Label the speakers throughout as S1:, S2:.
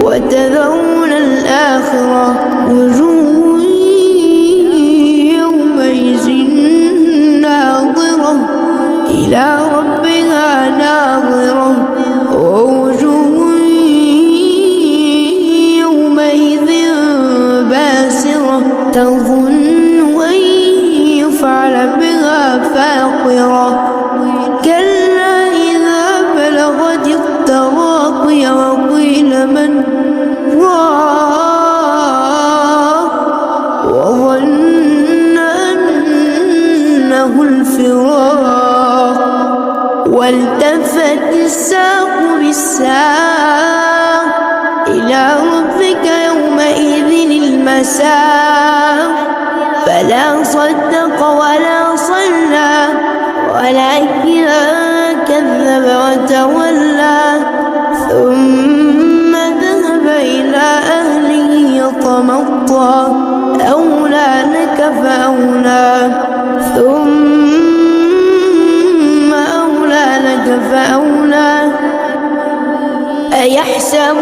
S1: وتذرون الآخرة وجوه يومئذ ناظرة إلى ربها ناظرة ووجوه يومئذ باسرة تظن أن يفعل بها فاقرة كلا إذا بلغت التراقي وقيل من راق وظن أنه الفراق والتفت الساق بالساق إلى ربك يومئذ المساق فلا صدق ولا صلى ولكن كذب وتولى ثم ذهب إلى أهله يتمطى أولى لك فأولى ثم أولى لك فأولى أيحسب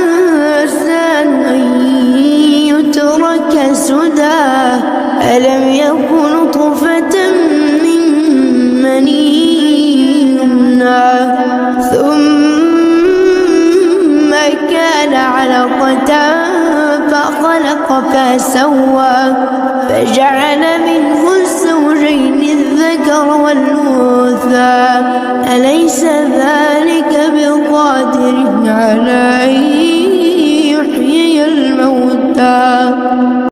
S1: الإنسان أن يترك سدى ألم يكن نطفة من مني يمنى ثم كان علقة فخلق فسوى فجعل منه الزوجين الذكر والأنثى أليس ذلك بقادر على أن يحيي الموتى